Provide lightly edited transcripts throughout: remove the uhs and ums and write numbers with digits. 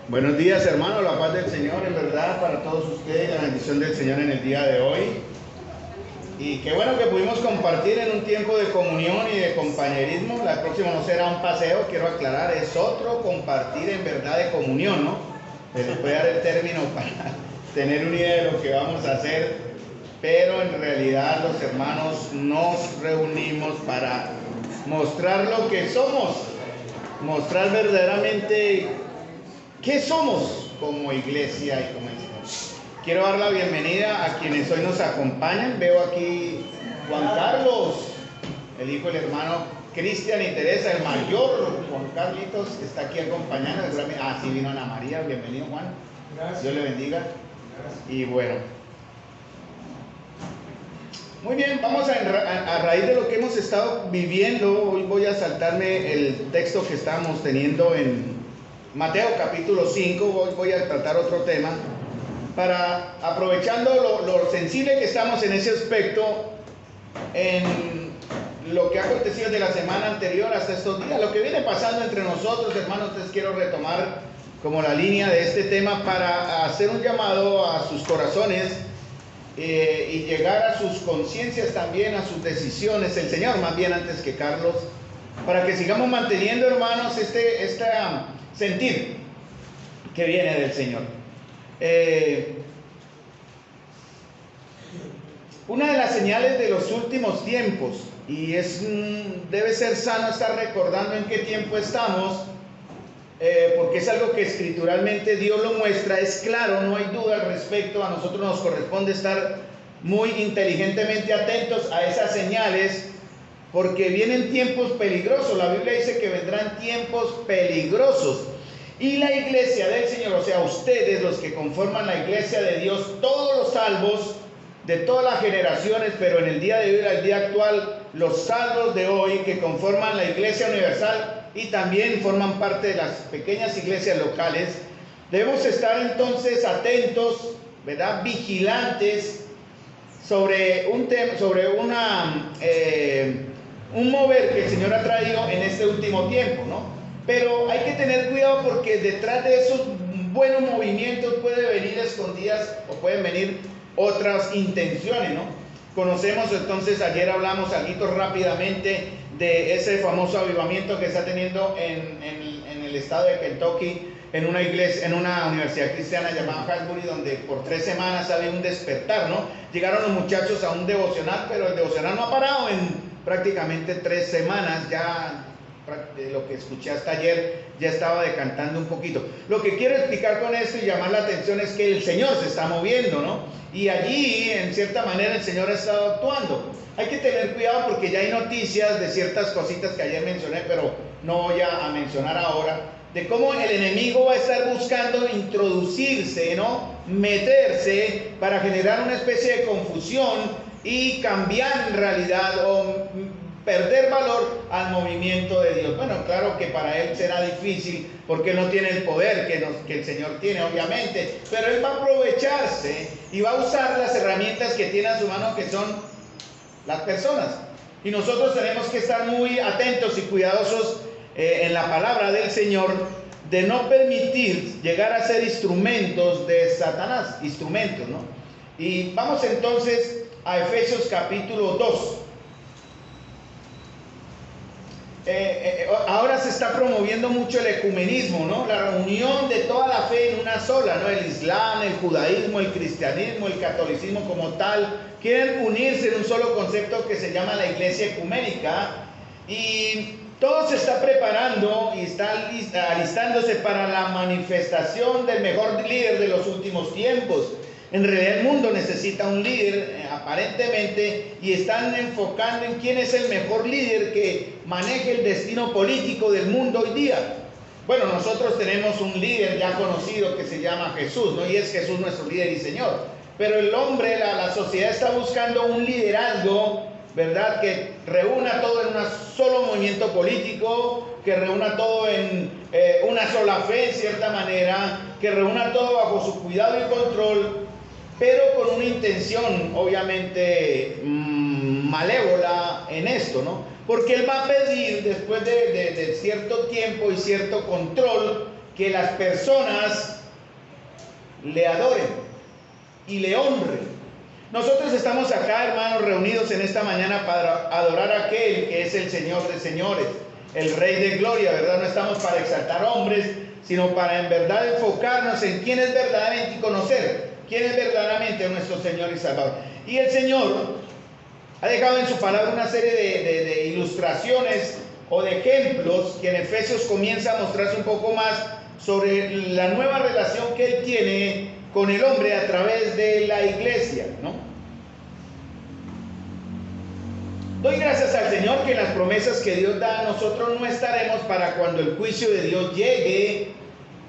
Buenos días, hermanos, la paz del Señor, en verdad, para todos ustedes, la bendición del Señor en el día de hoy. Y qué bueno que pudimos compartir en un tiempo de comunión y de compañerismo. La próxima no será un paseo, quiero aclarar, es otro compartir en verdad de comunión, ¿no? Les voy a dar el término para tener una idea de lo que vamos a hacer, pero en realidad los hermanos nos reunimos para mostrar lo que somos, mostrar verdaderamente qué somos como iglesia y como institución. Quiero dar la bienvenida a quienes hoy nos acompañan. Veo aquí Juan Carlos, el hijo del hermano Cristian y Teresa, el mayor Juan Carlitos, que está aquí acompañando. Sí, vino Ana María. Bienvenido, Juan. Gracias. Dios le bendiga. Gracias. Y bueno, muy bien, vamos a raíz de lo que hemos estado viviendo. Hoy voy a saltarme el texto que estábamos teniendo en Mateo capítulo 5. Voy a tratar otro tema, para, aprovechando lo sensible que estamos en ese aspecto, en lo que ha acontecido de la semana anterior hasta estos días, lo que viene pasando entre nosotros, hermanos. Entonces quiero retomar como la línea de este tema para hacer un llamado a sus corazones y llegar a sus conciencias también, a sus decisiones, el Señor más bien antes que Carlos, para que sigamos manteniendo, hermanos, este sentir que viene del Señor. Una de las señales de los últimos tiempos, y debe ser sano estar recordando en qué tiempo estamos, porque es algo que escrituralmente Dios lo muestra, es claro, no hay duda al respecto. A nosotros nos corresponde estar muy inteligentemente atentos a esas señales, porque vienen tiempos peligrosos. La Biblia dice que vendrán tiempos peligrosos. Y la iglesia del Señor, o sea, ustedes, los que conforman la iglesia de Dios, todos los salvos de todas las generaciones, pero en el día de hoy, el día actual, los salvos de hoy que conforman la iglesia universal y también forman parte de las pequeñas iglesias locales, debemos estar entonces atentos, ¿verdad? Vigilantes sobre un tema, sobre un mover que el Señor ha traído en este último tiempo, ¿no? Pero hay que tener cuidado, porque detrás de esos buenos movimientos puede venir escondidas o pueden venir otras intenciones, ¿no? Conocemos entonces, ayer hablamos algo rápidamente de ese famoso avivamiento que está teniendo en el estado de Kentucky, en una iglesia, en una universidad cristiana llamada Hasbury, donde por 3 semanas había un despertar, ¿no? Llegaron los muchachos a un devocional, pero el devocional no ha parado en prácticamente 3 semanas. Ya de lo que escuché hasta ayer ya estaba decantando un poquito. Lo que quiero explicar con esto y llamar la atención es que el Señor se está moviendo, ¿no? Y allí, en cierta manera, el Señor ha estado actuando. Hay que tener cuidado, porque ya hay noticias de ciertas cositas que ayer mencioné, pero no voy a mencionar ahora, de cómo el enemigo va a estar buscando introducirse, ¿no? Meterse para generar una especie de confusión y cambiar en realidad o perder valor al movimiento de Dios. Bueno, claro que para él será difícil, porque él no tiene el poder que el Señor tiene, obviamente, pero él va a aprovecharse y va a usar las herramientas que tiene a su mano, que son las personas. Y nosotros tenemos que estar muy atentos y cuidadosos en la palabra del Señor, de no permitir llegar a ser instrumentos de Satanás, instrumentos, ¿no? Y vamos entonces a Efesios capítulo 2. Ahora se está promoviendo mucho el ecumenismo, ¿no? La reunión de toda la fe en una sola, ¿no? El Islam, el judaísmo, el cristianismo, el catolicismo como tal, quieren unirse en un solo concepto que se llama la iglesia ecuménica, y todo se está preparando y está alistándose para la manifestación del mejor líder de los últimos tiempos. En realidad el mundo necesita un líder, aparentemente, y están enfocando en quién es el mejor líder que maneje el destino político del mundo hoy día. Bueno, nosotros tenemos un líder ya conocido que se llama Jesús, ¿no? Y es Jesús nuestro líder y Señor. Pero el hombre, la sociedad está buscando un liderazgo, ¿verdad?, que reúna todo en un solo movimiento político, que reúna todo en una sola fe, en cierta manera, que reúna todo bajo su cuidado y control, pero con una intención obviamente malévola en esto, ¿no? Porque él va a pedir, después de cierto tiempo y cierto control, que las personas le adoren y le honren. Nosotros estamos acá, hermanos, reunidos en esta mañana para adorar a aquel que es el Señor de señores, el Rey de gloria, ¿verdad? No estamos para exaltar hombres, sino para en verdad enfocarnos en quién es verdaderamente y conocer quién es verdaderamente nuestro Señor y Salvador. Y el Señor ha dejado en su palabra una serie de ilustraciones o de ejemplos que en Efesios comienza a mostrarse un poco más sobre la nueva relación que Él tiene con el hombre a través de la iglesia, ¿no? Doy gracias al Señor que en las promesas que Dios da a nosotros no estaremos para cuando el juicio de Dios llegue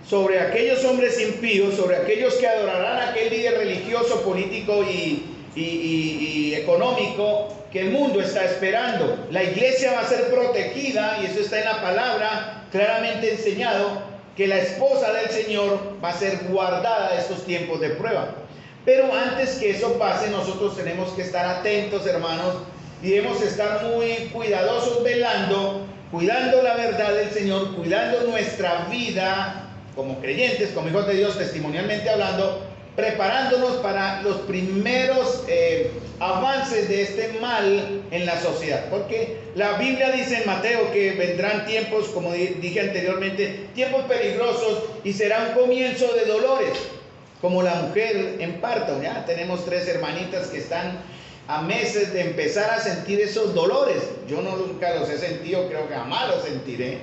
sobre aquellos hombres impíos, sobre aquellos que adorarán a aquel líder religioso, político y económico que el mundo está esperando. La iglesia va a ser protegida, y eso está en la palabra claramente enseñado, que la esposa del Señor va a ser guardada de estos tiempos de prueba. Pero antes que eso pase, nosotros tenemos que estar atentos, hermanos, y debemos estar muy cuidadosos, velando, cuidando la verdad del Señor, cuidando nuestra vida como creyentes, como hijos de Dios, testimonialmente hablando, preparándonos para los primeros avances de este mal en la sociedad. Porque la Biblia dice en Mateo que vendrán tiempos, como dije anteriormente, tiempos peligrosos, y será un comienzo de dolores, como la mujer en parto. Ya tenemos 3 hermanitas que están a meses de empezar a sentir esos dolores. Yo nunca los he sentido, creo que jamás los sentiré.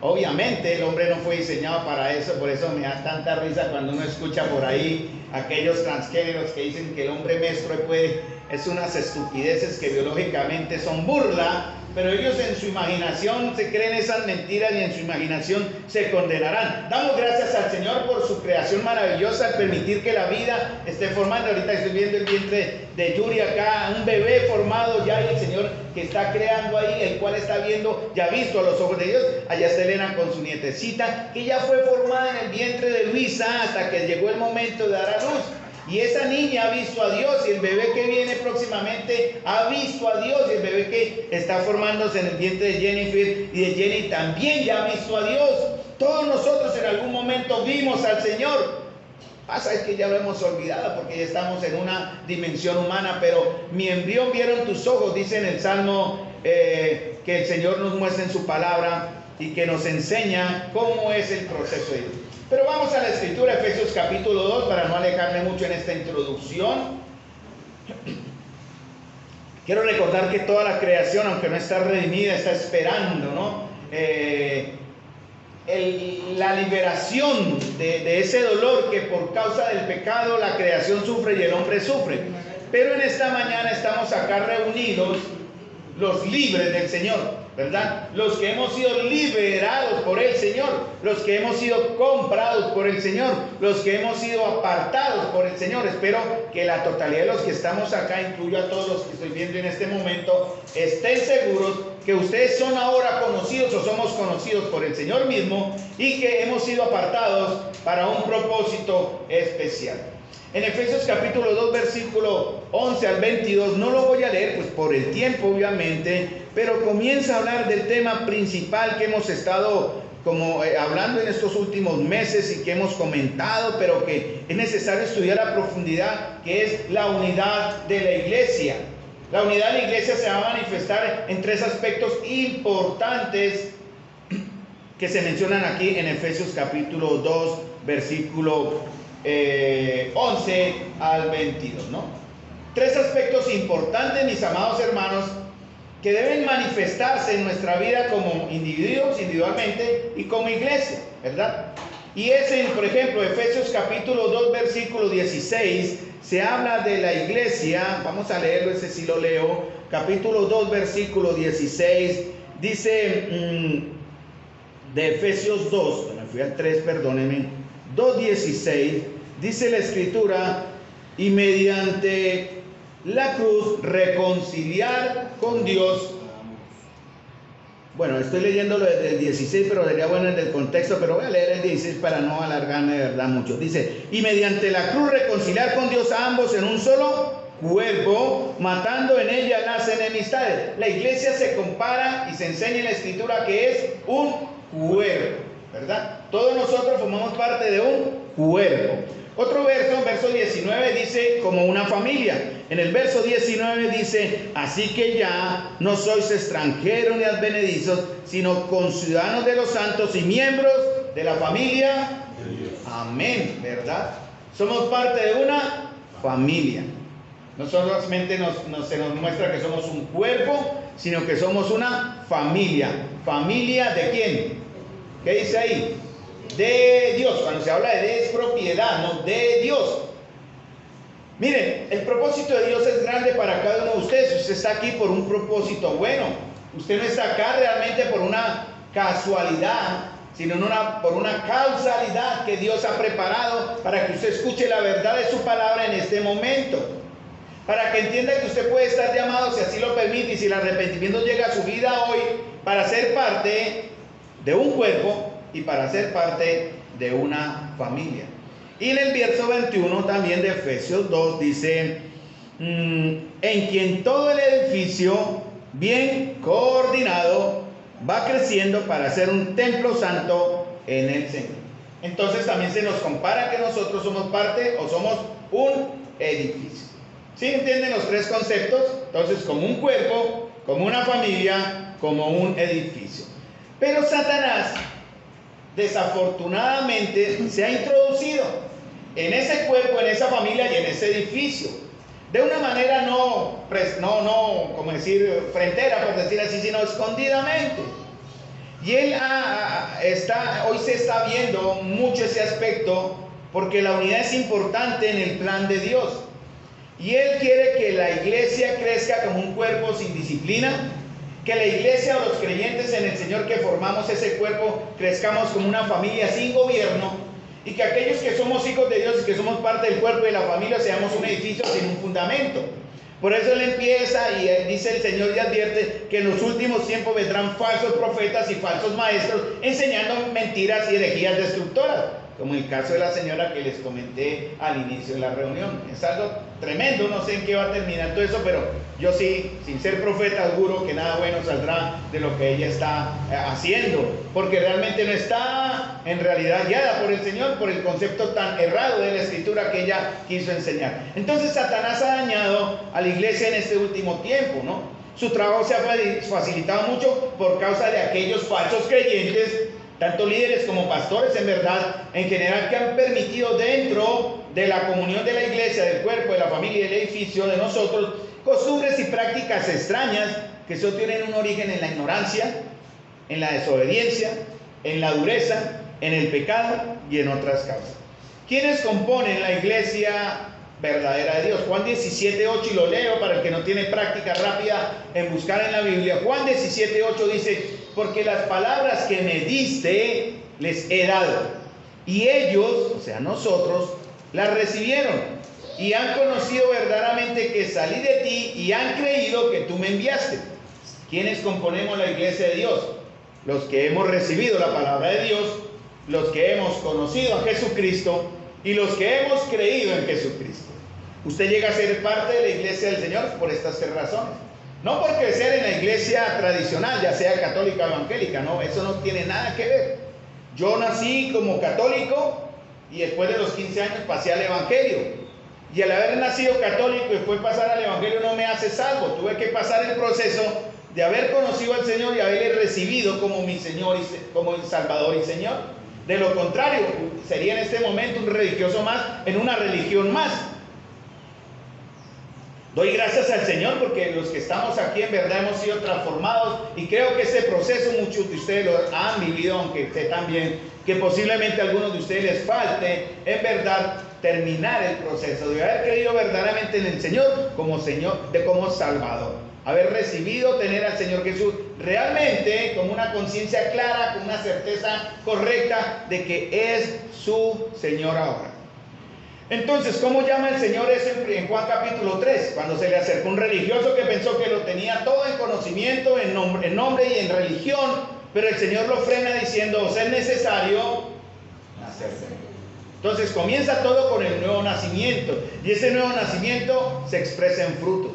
Obviamente el hombre no fue diseñado para eso, por eso me da tanta risa cuando uno escucha por ahí aquellos transgéneros que dicen que el hombre menstrue es unas estupideces que biológicamente son burla, pero ellos en su imaginación se creen esas mentiras y en su imaginación se condenarán. Damos gracias al Señor por su creación maravillosa, al permitir que la vida esté formando. Ahorita estoy viendo el vientre de Yuri acá, un bebé formado ya, y el Señor que está creando ahí, el cual está viendo, ya visto a los ojos de Dios. Allá está Elena con su nietecita, que ya fue formada en el vientre de Luisa hasta que llegó el momento de dar a luz. Y esa niña ha visto a Dios, y el bebé que viene próximamente ha visto a Dios, y el bebé que está formándose en el vientre de Jennifer y de Jenny también ya ha visto a Dios. Todos nosotros en algún momento vimos al Señor. Pasa es que ya lo hemos olvidado porque ya estamos en una dimensión humana, pero mi embrión vieron tus ojos, dice en el Salmo que el Señor nos muestra en su palabra y que nos enseña cómo es el proceso de Dios. Pero vamos a la escritura, Efesios capítulo 2, para no alejarme mucho en esta introducción. Quiero recordar que toda la creación, aunque no está redimida, está esperando, ¿no? La liberación de ese dolor que por causa del pecado la creación sufre y el hombre sufre. Pero en esta mañana estamos acá reunidos los libres del Señor, ¿verdad? Los que hemos sido liberados por el Señor, los que hemos sido comprados por el Señor, los que hemos sido apartados por el Señor. Espero que la totalidad de los que estamos acá, incluyo a todos los que estoy viendo en este momento, estén seguros que ustedes son ahora conocidos o somos conocidos por el Señor mismo, y que hemos sido apartados para un propósito especial. En Efesios capítulo 2, versículo 11 al 22, no lo voy a leer pues por el tiempo obviamente, pero comienza a hablar del tema principal que hemos estado hablando en estos últimos meses y que hemos comentado, pero que es necesario estudiar a profundidad, que es la unidad de la iglesia. La unidad de la iglesia se va a manifestar en 3 aspectos importantes que se mencionan aquí en Efesios capítulo 2, versículo 11 al 22, ¿no? 3 aspectos importantes, mis amados hermanos, que deben manifestarse en nuestra vida como individuos, individualmente, y como iglesia, ¿verdad? Y es por ejemplo, Efesios capítulo 2, versículo 16, se habla de la iglesia. Vamos a leerlo, ese sí lo leo. Capítulo 2, versículo 16, dice de Efesios 2, me fui al 3, perdónenme, 2:16, dice la escritura: y mediante la cruz reconciliar con Dios. Bueno, estoy leyéndolo desde el 16, pero sería bueno en el contexto, pero voy a leer el 16 para no alargarme de verdad mucho. Dice: y mediante la cruz reconciliar con Dios a ambos en un solo cuerpo, matando en ella las enemistades. La iglesia se compara y se enseña en la escritura que es un cuerpo, ¿verdad? Todos nosotros formamos parte de un cuerpo. Otro verso, verso 19, dice como una familia. En el verso 19 dice: así que ya no sois extranjeros ni advenedizos, sino conciudadanos de los santos y miembros de la familia. Amén, ¿verdad? Somos parte de una familia. No solamente se nos muestra que somos un cuerpo, sino que somos una familia. ¿Familia de quién? ¿Qué dice ahí? De Dios. Cuando se habla de es propiedad, no de Dios. Miren, el propósito de Dios es grande para cada uno de ustedes. Usted está aquí por un propósito bueno. Usted no está acá realmente por una casualidad, sino por una causalidad que Dios ha preparado para que usted escuche la verdad de su palabra en este momento. Para que entienda que usted puede estar llamado, si así lo permite, y si el arrepentimiento llega a su vida hoy, para ser parte de un cuerpo y para ser parte de una familia. Y en el verso 21 también de Efesios 2 dice: en quien todo el edificio bien coordinado va creciendo para ser un templo santo en el Señor. Entonces también se nos compara que nosotros somos parte o somos un edificio. ¿Sí entienden los tres conceptos? Entonces, como un cuerpo, como una familia, como un edificio. Pero Satanás desafortunadamente se ha introducido en ese cuerpo, en esa familia y en ese edificio, de una manera no como decir frentera, por decir así, sino escondidamente. Y él hoy se está viendo mucho ese aspecto, porque la unidad es importante en el plan de Dios. Y él quiere que la iglesia crezca como un cuerpo sin disciplina, que la iglesia o los creyentes en el Señor que formamos ese cuerpo crezcamos como una familia sin gobierno, y que aquellos que somos hijos de Dios y que somos parte del cuerpo y de la familia seamos un edificio sin un fundamento. Por eso él empieza y dice el Señor y advierte que en los últimos tiempos vendrán falsos profetas y falsos maestros enseñando mentiras y herejías destructoras, como el caso de la señora que les comenté al inicio de la reunión. Es algo tremendo, no sé en qué va a terminar todo eso, pero yo sí, sin ser profeta, auguro que nada bueno saldrá de lo que ella está haciendo, porque realmente no está en realidad guiada por el Señor, por el concepto tan errado de la escritura que ella quiso enseñar. Entonces Satanás ha dañado a la iglesia en este último tiempo, ¿no? Su trabajo se ha facilitado mucho por causa de aquellos falsos creyentes, tanto líderes como pastores en verdad, en general, que han permitido dentro de la comunión de la iglesia, del cuerpo, de la familia y del edificio de nosotros, costumbres y prácticas extrañas que solo tienen un origen en la ignorancia, en la desobediencia, en la dureza, en el pecado y en otras causas. ¿Quiénes componen la iglesia verdadera de Dios? Juan 17:8, y lo leo para el que no tiene práctica rápida en buscar en la Biblia. Juan 17:8 dice: porque las palabras que me diste les he dado, y ellos, o sea nosotros, las recibieron y han conocido verdaderamente que salí de ti y han creído que tú me enviaste. ¿Quiénes componemos la iglesia de Dios? Los que hemos recibido la palabra de Dios, los que hemos conocido a Jesucristo y los que hemos creído en Jesucristo. Usted llega a ser parte de la iglesia del Señor por estas tres razones. No por crecer en la iglesia tradicional, ya sea católica o evangélica, no, eso no tiene nada que ver. Yo nací como católico y después de los 15 años pasé al evangelio. Y al haber nacido católico y después pasar al evangelio no me hace salvo. Tuve que pasar el proceso de haber conocido al Señor y haberle recibido como mi Señor, como el Salvador y Señor. De lo contrario, sería en este momento un religioso más en una religión más. Doy gracias al Señor porque los que estamos aquí en verdad hemos sido transformados, y creo que ese proceso muchos de ustedes lo han vivido, aunque sé también que posiblemente a algunos de ustedes les falte en verdad terminar el proceso de haber creído verdaderamente en el Señor como Salvador, haber recibido, tener al Señor Jesús realmente con una conciencia clara, con una certeza correcta de que es su Señor ahora. Entonces, ¿cómo llama el Señor eso en Juan capítulo 3? Cuando se le acercó un religioso que pensó que lo tenía todo en conocimiento, en nombre y en religión, pero el Señor lo frena diciendo: os es necesario nacer de nuevo. Entonces comienza todo con el nuevo nacimiento, y ese nuevo nacimiento se expresa en frutos.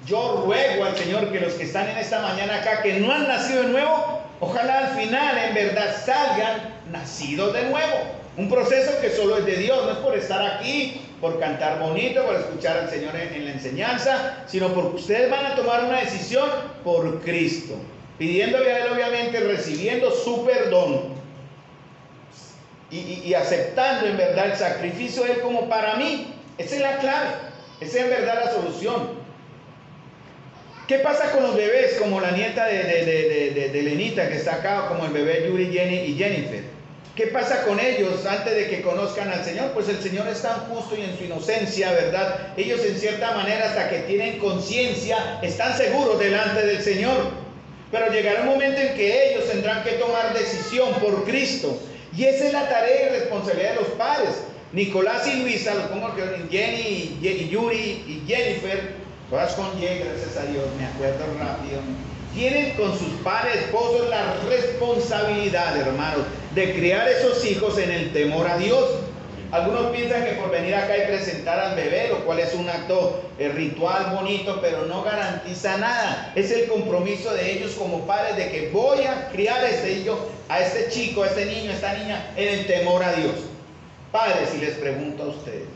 Yo ruego al Señor que los que están en esta mañana acá, que no han nacido de nuevo, ojalá al final en verdad salgan nacidos de nuevo. Un proceso que solo es de Dios, no es por estar aquí, por cantar bonito, por escuchar al Señor en la enseñanza, sino porque ustedes van a tomar una decisión por Cristo, pidiéndole a Él, obviamente, recibiendo su perdón y aceptando en verdad el sacrificio de Él como para mí. Esa es la clave, esa es en verdad la solución. ¿Qué pasa con los bebés como la nieta de Lenita que está acá, como el bebé Yuri, Jenny y Jennifer? ¿Qué pasa con ellos antes de que conozcan al Señor? Pues el Señor es tan justo y en su inocencia, ¿verdad? Ellos en cierta manera, hasta que tienen conciencia, están seguros delante del Señor. Pero llegará un momento en que ellos tendrán que tomar decisión por Cristo. Y esa es la tarea y responsabilidad de los padres. Nicolás y Luisa, los pongo que Jenny y Yuri y Jennifer, todas con Y, gracias a Dios, me acuerdo rápido. Tienen con sus padres, esposos, la responsabilidad, hermanos, de criar esos hijos en el temor a Dios. Algunos piensan que por venir acá y presentar al bebé, lo cual es un acto ritual bonito, pero no garantiza nada. Es el compromiso de ellos como padres de que voy a criar a este hijo, a este chico, a este niño, a esta niña, en el temor a Dios. Padres, si les pregunto a ustedes,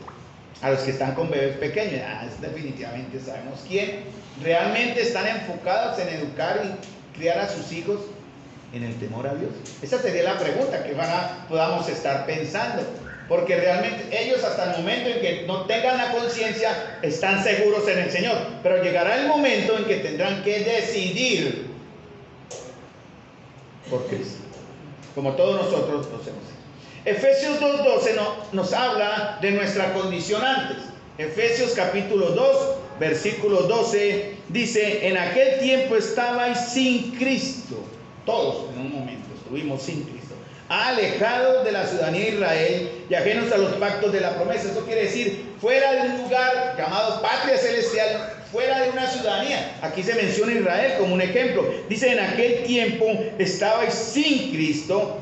a los que están con bebés pequeños, definitivamente sabemos quién, realmente están enfocados en educar y criar a sus hijos en el temor a Dios. Esa sería la pregunta que podamos estar pensando, porque realmente ellos hasta el momento en que no tengan la conciencia están seguros en el Señor, pero llegará el momento en que tendrán que decidir por Cristo, como todos nosotros lo hacemos. Efesios 2:12 nos habla de nuestra condición antes. Efesios capítulo 2, versículo 12, dice: en aquel tiempo estabais sin Cristo. Todos en un momento estuvimos sin Cristo, alejados de la ciudadanía de Israel y ajenos a los pactos de la promesa. Eso quiere decir, fuera de un lugar llamado patria celestial, fuera de una ciudadanía. Aquí se menciona Israel como un ejemplo. Dice: en aquel tiempo estabais sin Cristo,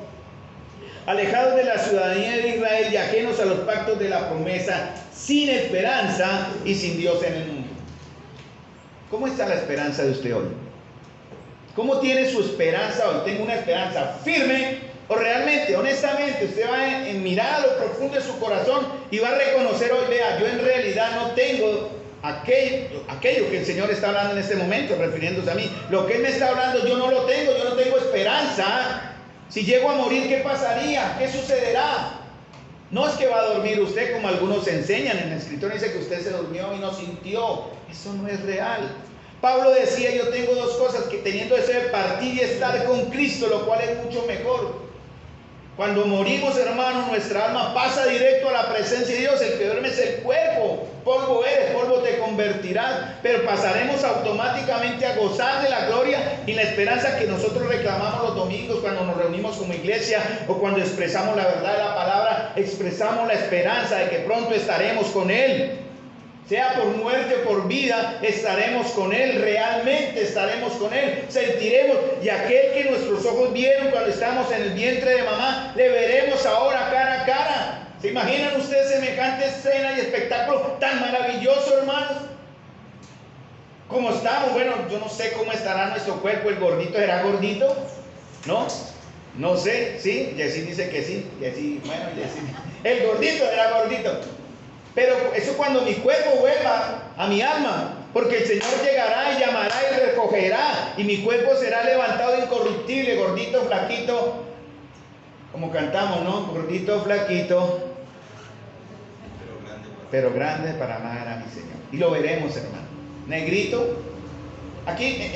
alejados de la ciudadanía de Israel y ajenos a los pactos de la promesa, sin esperanza y sin Dios en el mundo. ¿Cómo está la esperanza de usted hoy? ¿Cómo tiene su esperanza hoy? ¿Tengo una esperanza firme o realmente, honestamente, usted va a mirar a lo profundo de su corazón y va a reconocer hoy, vea, yo en realidad no tengo aquello que el Señor está hablando en este momento, refiriéndose a mí? Lo que Él me está hablando, yo no lo tengo, yo no tengo esperanza. Si llego a morir, ¿qué pasaría? ¿Qué sucederá? No es que va a dormir usted como algunos enseñan. En el escritor dice que usted se durmió y no sintió. Eso no es real. Pablo decía: yo tengo dos cosas, que teniendo deseo de partir y estar con Cristo, lo cual es mucho mejor. Cuando morimos, hermano, nuestra alma pasa directo a la presencia de Dios. El que duerme es el cuerpo. Polvo eres, polvo te convertirás. Pero pasaremos automáticamente a gozar de la gloria y la esperanza que nosotros reclamamos los domingos cuando nos reunimos como iglesia, o cuando expresamos la verdad de la palabra. Expresamos la esperanza de que pronto estaremos con Él. Sea por muerte o por vida, estaremos con Él, realmente estaremos con Él, sentiremos, y aquel que nuestros ojos vieron cuando estábamos en el vientre de mamá, le veremos ahora cara a cara. ¿Se imaginan ustedes semejante escena y espectáculo tan maravilloso, hermanos? ¿Cómo estamos? Bueno, yo no sé cómo estará nuestro cuerpo. ¿El gordito será gordito? ¿No? No sé, ¿sí? Jessy dice que sí. Jessy, bueno, Jessy. El gordito será gordito. Pero eso cuando mi cuerpo vuelva a mi alma, porque el Señor llegará y llamará y recogerá, y mi cuerpo será levantado incorruptible, gordito, flaquito, como cantamos, ¿no? Gordito, flaquito, pero grande para amar a mi Señor. Y lo veremos, hermano. Negrito. Aquí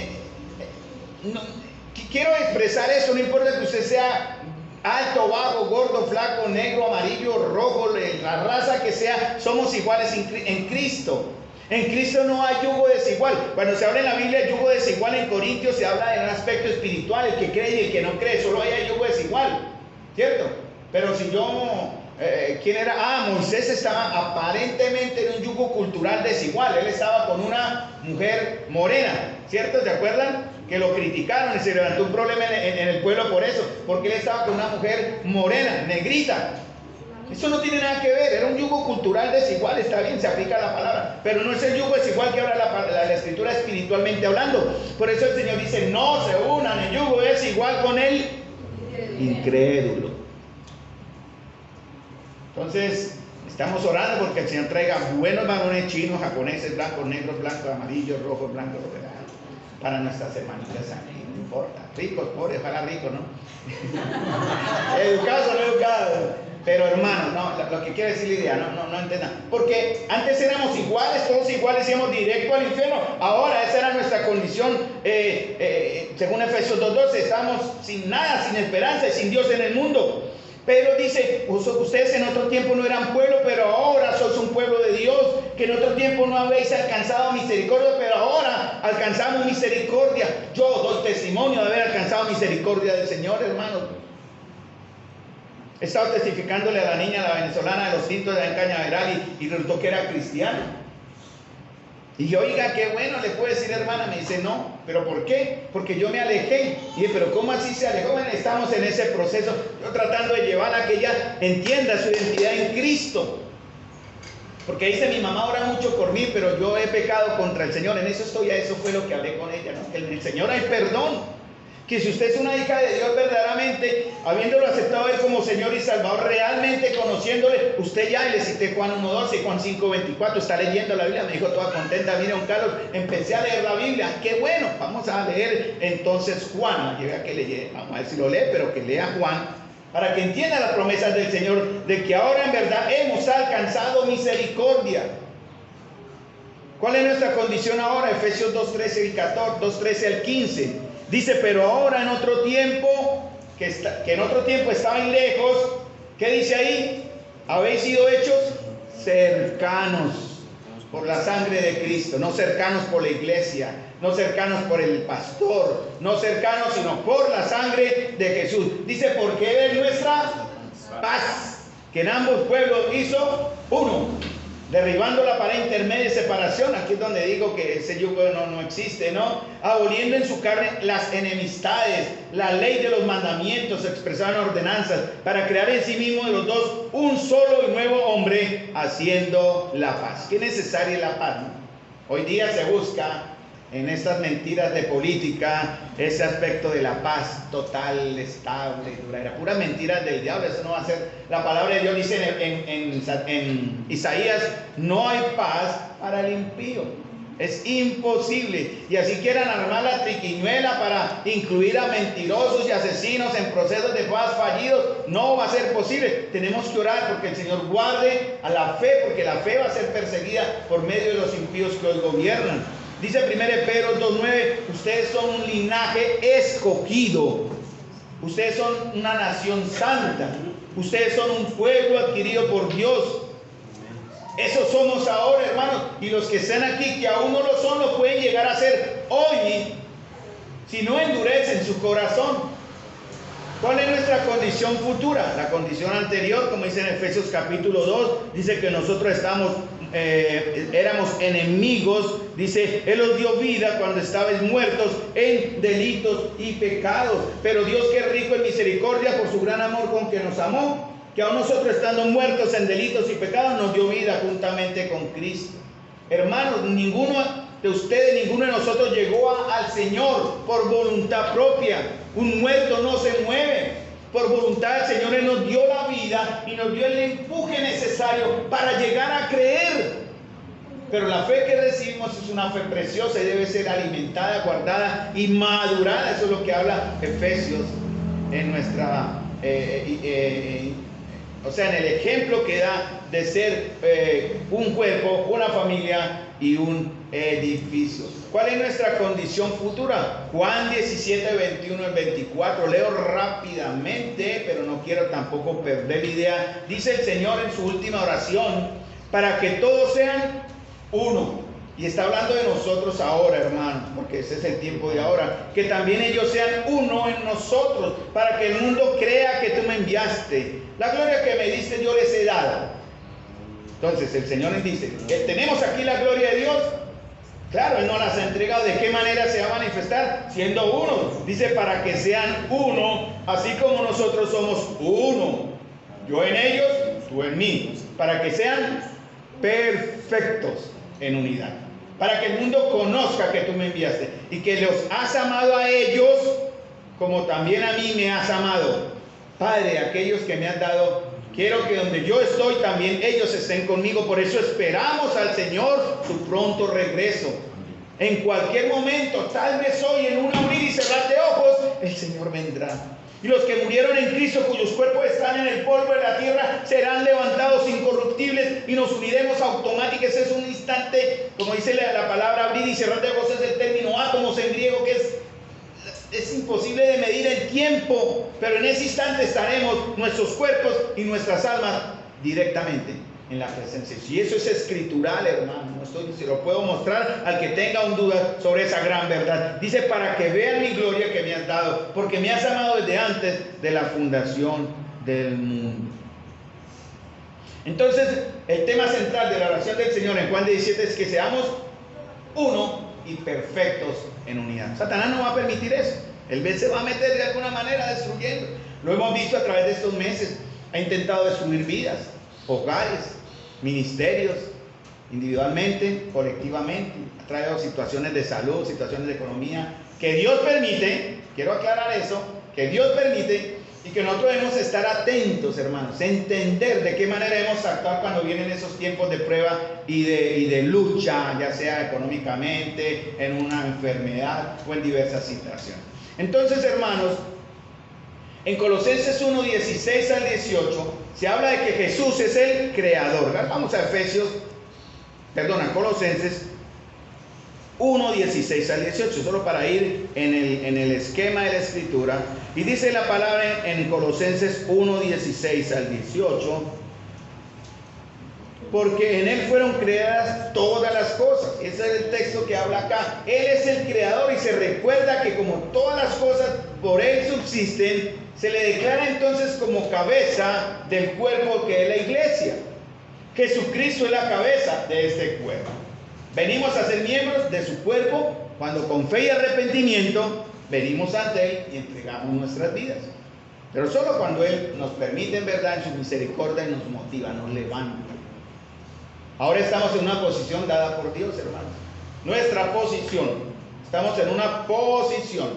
quiero expresar eso, no importa que usted sea alto, bajo, gordo, flaco, negro, amarillo, rojo, la raza que sea, somos iguales en Cristo. En Cristo no hay yugo desigual. Cuando se habla en la Biblia de yugo desigual, en Corintios se habla de un aspecto espiritual, el que cree y el que no cree, solo hay yugo desigual, ¿cierto? Pero si yo, ¿quién era? Moisés estaba aparentemente en un yugo cultural desigual. Él estaba con una mujer morena, ¿cierto? ¿Se acuerdan? Que lo criticaron y se levantó un problema en el pueblo por eso, porque él estaba con una mujer morena, negrita. Eso no tiene nada que ver, era un yugo cultural desigual, está bien, se aplica la palabra, pero no es el yugo desigual que habla la escritura espiritualmente hablando. Por eso el Señor dice: no se unan, el yugo es igual con el incrédulo. Entonces, estamos orando porque el Señor traiga buenos varones chinos, japoneses, blancos, negros, blancos, amarillos, rojos, blancos, para nuestras hermanitas aquí, no importa. Ricos, pobres, ojalá ricos, ¿no? Educados o no educados. Pero hermanos, no, lo que quiere decir Lidia, no entendan. Porque antes éramos iguales, todos iguales, íbamos directo al infierno. Ahora esa era nuestra condición. Según Efesios 2:12, estamos sin nada, sin esperanza y sin Dios en el mundo. Pero dice, ustedes en otro tiempo no eran pueblo, pero ahora sois un pueblo de Dios, que en otro tiempo no habéis alcanzado misericordia, pero ahora alcanzamos misericordia. Yo doy testimonio de haber alcanzado misericordia del Señor, hermanos. He estado testificándole a la niña, la venezolana de los tintos de Cañaveral, y resultó que era cristiana. Y yo, oiga, qué bueno, le puedo decir, hermana. Me dice, no, ¿pero por qué? Porque yo me alejé. Y dije, ¿pero cómo así se alejó? Bueno, estamos en ese proceso, yo tratando de llevarla a que ella entienda su identidad en Cristo. Porque dice, mi mamá ora mucho por mí, pero yo he pecado contra el Señor. En eso estoy, eso fue lo que hablé con ella, ¿no? Que en el Señor hay perdón. Que si usted es una hija de Dios verdaderamente, habiéndolo aceptado Él como Señor y Salvador, realmente conociéndole, usted ya, y le cité Juan 1:12, Juan 5:24, está leyendo la Biblia, me dijo toda contenta, mire don Carlos, empecé a leer la Biblia, qué bueno, vamos a leer entonces Juan, llegué a que leyera, vamos a ver si lo lee, pero que lea Juan, para que entienda las promesas del Señor, de que ahora en verdad hemos alcanzado misericordia. ¿Cuál es nuestra condición ahora? Efesios 2:13 y 14, 2:13 al 15. Dice, pero ahora en otro tiempo, que en otro tiempo estaban lejos, ¿qué dice ahí? Habéis sido hechos cercanos por la sangre de Cristo, no cercanos por la iglesia, no cercanos por el pastor, no cercanos sino por la sangre de Jesús. Dice, porque Él es nuestra paz, que en ambos pueblos hizo uno, derribando la pared intermedia de separación. Aquí es donde digo que ese yugo no existe, ¿no? Aboliendo en su carne las enemistades, la ley de los mandamientos expresados en ordenanzas, para crear en sí mismo de los dos un solo y nuevo hombre, haciendo la paz. ¿Qué necesaria es la paz, no? Hoy día se busca en estas mentiras de política ese aspecto de la paz total, estable, duradera. Puras mentiras del diablo, eso no va a ser. La palabra de Dios dice en Isaías, no hay paz para el impío. Es imposible. Y así quieran armar la triquiñuela para incluir a mentirosos y asesinos en procesos de paz fallidos, no va a ser posible. Tenemos que orar porque el Señor guarde a la fe, porque la fe va a ser perseguida por medio de los impíos que hoy gobiernan. Dice 1 Pedro 2:9, ustedes son un linaje escogido, ustedes son una nación santa, ustedes son un pueblo adquirido por Dios. Eso somos ahora, hermanos, y los que están aquí, que aún no lo son, lo pueden llegar a ser hoy, si no endurecen su corazón. ¿Cuál es nuestra condición futura? La condición anterior, como dice en Efesios capítulo 2, dice que nosotros éramos enemigos, dice, Él os dio vida cuando estabais muertos en delitos y pecados, pero Dios, que es rico en misericordia por su gran amor con que nos amó, que aún nosotros estando muertos en delitos y pecados, nos dio vida juntamente con Cristo. Hermanos, ninguno de ustedes, ninguno de nosotros llegó al Señor por voluntad propia. Un muerto no se mueve. Por voluntad del Señor Él nos dio la vida y nos dio el empuje necesario para llegar a creer. Pero la fe que recibimos es una fe preciosa y debe ser alimentada, guardada y madurada. Eso es lo que habla Efesios en nuestra... o sea, en el ejemplo que da de ser un cuerpo, una familia y un edificio. ¿Cuál es nuestra condición futura? Juan 17, 21 al 24. Leo rápidamente, pero no quiero tampoco perder la idea. Dice el Señor en su última oración, para que todos sean uno. Y está hablando de nosotros ahora, hermanos, porque ese es el tiempo de ahora. Que también ellos sean uno en nosotros, para que el mundo crea que tú me enviaste. La gloria que me diste yo les he dado. Entonces el Señor les dice, tenemos aquí la gloria de Dios. Claro, Él nos las ha entregado. ¿De qué manera se va a manifestar? Siendo uno. Dice, para que sean uno, así como nosotros somos uno. Yo en ellos, tú en mí. Para que sean perfectos en unidad. Para que el mundo conozca que tú me enviaste y que los has amado a ellos como también a mí me has amado. Padre, aquellos que me has dado, Quiero que donde yo estoy también ellos estén conmigo. Por eso esperamos al Señor su pronto regreso. En cualquier momento, tal vez hoy, en un abrir y cerrar de ojos, el Señor vendrá. Y los que murieron en Cristo, cuyos cuerpos están en el polvo de la tierra, serán levantados incorruptibles y nos uniremos automáticamente. Ese es un instante, como dice la palabra abrir y cerrar de ojos, es el término átomos en griego, que es imposible de medir el tiempo, pero en ese instante estaremos nuestros cuerpos y nuestras almas directamente en la presencia. Y eso es escritural, hermano. Se lo puedo mostrar al que tenga un duda sobre esa gran verdad. Dice, para que vean mi gloria que me has dado, porque me has amado desde antes de la fundación del mundo. Entonces, el tema central de la oración del Señor en Juan 17 es que seamos uno y perfectos en unidad. Satanás no va a permitir eso. Él se va a meter de alguna manera destruyendo. Lo hemos visto a través de estos meses. Ha intentado destruir vidas, hogares, ministerios, individualmente, colectivamente. Ha traído situaciones de salud, situaciones de economía, que Dios permite, quiero aclarar eso, que Dios permite, y que nosotros debemos estar atentos, hermanos, entender de qué manera debemos actuar cuando vienen esos tiempos de prueba y de lucha, ya sea económicamente, en una enfermedad o en diversas situaciones. Entonces, hermanos, en Colosenses 1, 16 al 18, se habla de que Jesús es el creador. Vamos a Colosenses 1, 16 al 18, solo para ir en el esquema de la escritura. Y dice la palabra en Colosenses 1, 16 al 18, porque en Él fueron creadas todas las cosas. Ese es el texto que habla acá. Él es el creador y se recuerda que como todas las cosas por Él subsisten, se le declara entonces como cabeza del cuerpo que es la iglesia. Jesucristo es la cabeza de este cuerpo. Venimos a ser miembros de su cuerpo cuando con fe y arrepentimiento venimos ante Él y entregamos nuestras vidas. Pero solo cuando Él nos permite en verdad en su misericordia y nos motiva, nos levanta. Ahora estamos en una posición dada por Dios, hermanos. Nuestra posición. Estamos en una posición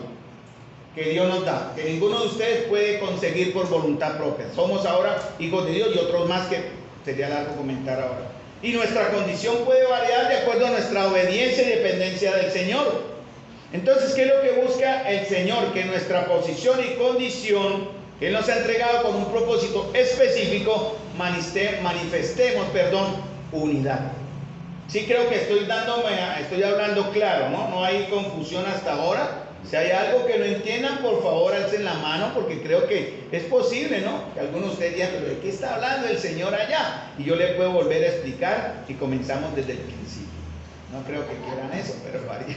que Dios nos da, que ninguno de ustedes puede conseguir por voluntad propia. Somos ahora hijos de Dios y otros más que sería largo comentar ahora. Y nuestra condición puede variar de acuerdo a nuestra obediencia y dependencia del Señor. Entonces, ¿qué es lo que busca el Señor? Que nuestra posición y condición, que Él nos ha entregado con un propósito específico, manifestemos, unidad. Sí, creo que estoy hablando claro, ¿no? No hay confusión hasta ahora. Si hay algo que no entiendan, por favor, alcen la mano, porque creo que es posible, ¿no? Que algunos de ustedes digan, pero ¿de qué está hablando el Señor allá? Y yo le puedo volver a explicar y comenzamos desde el principio. No creo que quieran eso, pero varía.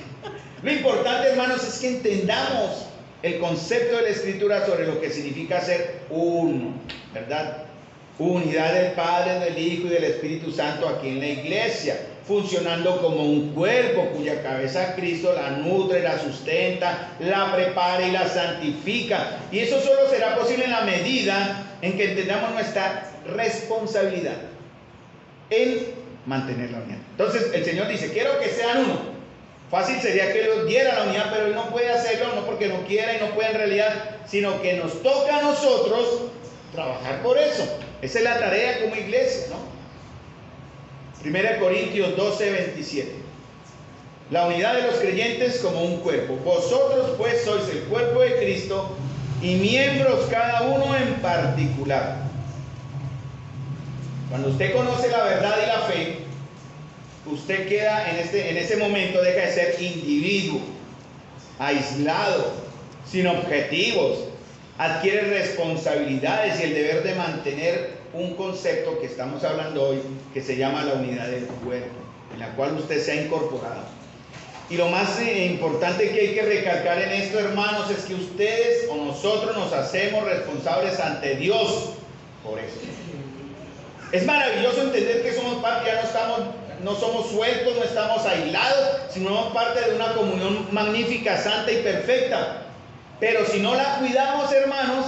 Lo importante, hermanos, es que entendamos el concepto de la Escritura sobre lo que significa ser uno, ¿verdad? Unidad del Padre, del Hijo y del Espíritu Santo aquí en la iglesia, funcionando como un cuerpo cuya cabeza Cristo la nutre, la sustenta, la prepara y la santifica. Y eso solo será posible en la medida en que entendamos nuestra responsabilidad en mantener la unidad. Entonces el Señor dice, quiero que sean uno. Fácil sería que Él diera la unidad, pero Él no puede hacerlo, no porque no quiera y no puede en realidad, sino que nos toca a nosotros trabajar por eso. Esa es la tarea como iglesia, ¿no? 1 Corintios 12, 27. La unidad de los creyentes como un cuerpo. Vosotros pues sois el cuerpo de Cristo y miembros cada uno en particular. Cuando usted conoce la verdad y la fe, usted queda en ese momento, deja de ser individuo, aislado, sin objetivos, adquiere responsabilidades y el deber de mantener un concepto que estamos hablando hoy, que se llama la unidad del cuerpo, en la cual usted se ha incorporado. Y lo más importante que hay que recalcar en esto, hermanos, es que ustedes o nosotros nos hacemos responsables ante Dios por eso. Es maravilloso entender que somos parte, ya no somos sueltos, no estamos aislados, sino somos parte de una comunión magnífica, santa y perfecta. Pero si no la cuidamos, hermanos,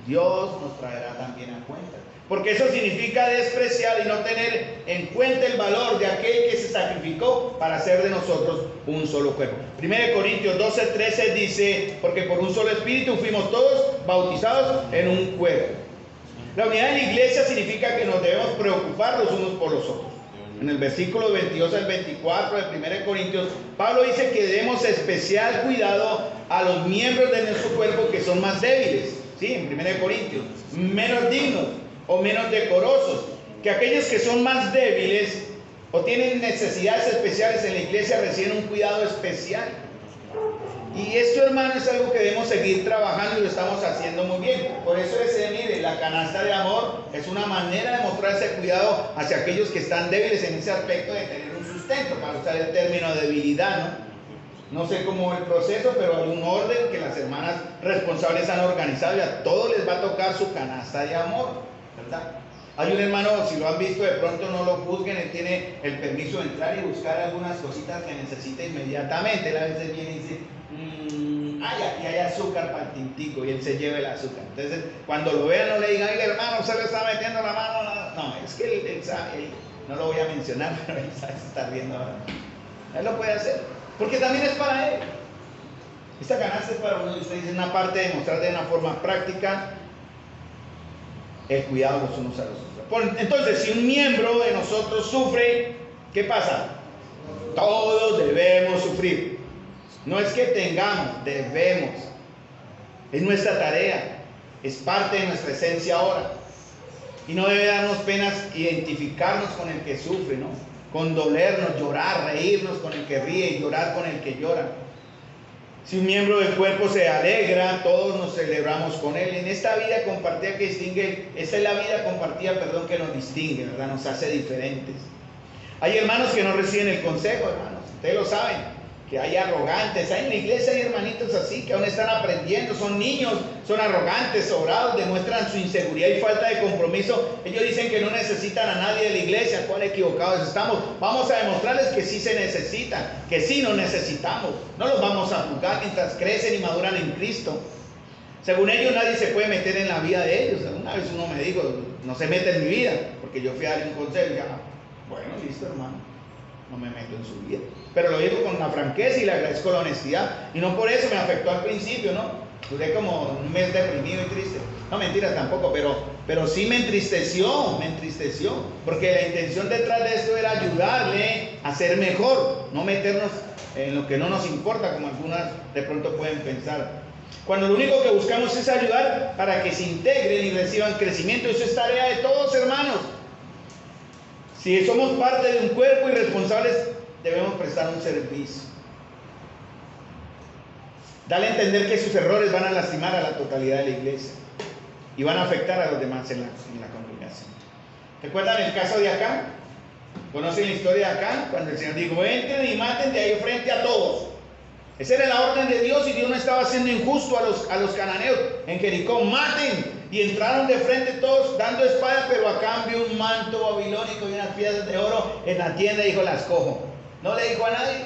Dios nos traerá también a cuenta. Porque eso significa despreciar y no tener en cuenta el valor de aquel que se sacrificó para hacer de nosotros un solo cuerpo. 1 Corintios 12, 13 dice, porque por un solo espíritu fuimos todos bautizados en un cuerpo. La unidad en la iglesia significa que nos debemos preocupar los unos por los otros. En el versículo 22 al 24 de 1 Corintios, Pablo dice que debemos especial cuidado a los miembros de nuestro cuerpo que son más débiles, ¿sí? En 1 Corintios, menos dignos o menos decorosos, que aquellos que son más débiles o tienen necesidades especiales en la iglesia reciben un cuidado especial. Y esto, hermano, es algo que debemos seguir trabajando y lo estamos haciendo muy bien. Por eso mire, la canasta de amor es una manera de mostrar ese cuidado hacia aquellos que están débiles en ese aspecto de tener un sustento, para usar el término debilidad, ¿no? No sé cómo el proceso, pero hay un orden que las hermanas responsables han organizado y a todos les va a tocar su canasta de amor, ¿verdad? Hay un hermano, si lo han visto, de pronto no lo juzguen, él tiene el permiso de entrar y buscar algunas cositas que necesita inmediatamente. Él a veces viene y dice, aquí hay azúcar para el tintico, y él se lleva el azúcar. Entonces, cuando lo vean, no le digan, ay, hermano, se le está metiendo la mano. No, es que él sabe, no lo voy a mencionar, pero él sabe, se está riendo ahora. Él lo puede hacer, porque también es para él. Esta canasta es para uno de ustedes, es una parte de mostrar de una forma práctica el cuidado los unos a los otros. Entonces, si un miembro de nosotros sufre, ¿qué pasa? Todos debemos sufrir. No es que tengamos, debemos. Es nuestra tarea, es parte de nuestra esencia ahora. Y no debe darnos penas identificarnos con el que sufre, ¿no? Condolernos, llorar, reírnos con el que ríe y llorar con el que llora. Si un miembro del cuerpo se alegra, todos nos celebramos con él. En esta vida compartida que distingue, esta es la vida compartida, que nos distingue, ¿verdad? Nos hace diferentes. Hay hermanos que no reciben el consejo, hermanos. Ustedes lo saben, que hay arrogantes. Hay en la iglesia hay hermanitos así, que aún están aprendiendo, son niños, son arrogantes, sobrados, demuestran su inseguridad y falta de compromiso. Ellos dicen que no necesitan a nadie de la iglesia. ¿Cuán equivocados estamos? Vamos a demostrarles que sí se necesitan, que sí nos necesitamos. No los vamos a juzgar mientras crecen y maduran en Cristo. Según ellos, nadie se puede meter en la vida de ellos. Una vez uno me dijo, no se mete en mi vida, porque yo fui a darle un consejo y dije, bueno, listo, hermano, no me meto en su vida. Pero lo digo con la franqueza y le agradezco la honestidad. Y no por eso me afectó al principio, ¿no? Duré como un mes deprimido y triste. No, mentira tampoco, pero sí me entristeció. Porque la intención detrás de esto era ayudarle a ser mejor, no meternos en lo que no nos importa, como algunas de pronto pueden pensar. Cuando lo único que buscamos es ayudar para que se integren y reciban crecimiento, eso es tarea de todos, hermanos. Si somos parte de un cuerpo y responsables, debemos prestar un servicio. Dale a entender que sus errores van a lastimar a la totalidad de la iglesia y van a afectar a los demás en la congregación. ¿Recuerdan el caso de Acán? ¿Conocen la historia de Acán? Cuando el Señor dijo, entren y maten de ahí frente a todos. Esa era la orden de Dios y Dios no estaba siendo injusto a los cananeos en Jericó. Maten. Y entraron de frente todos dando espada, pero a cambio un manto babilónico y unas piedras de oro en la tienda, dijo, las cojo. No le dijo a nadie,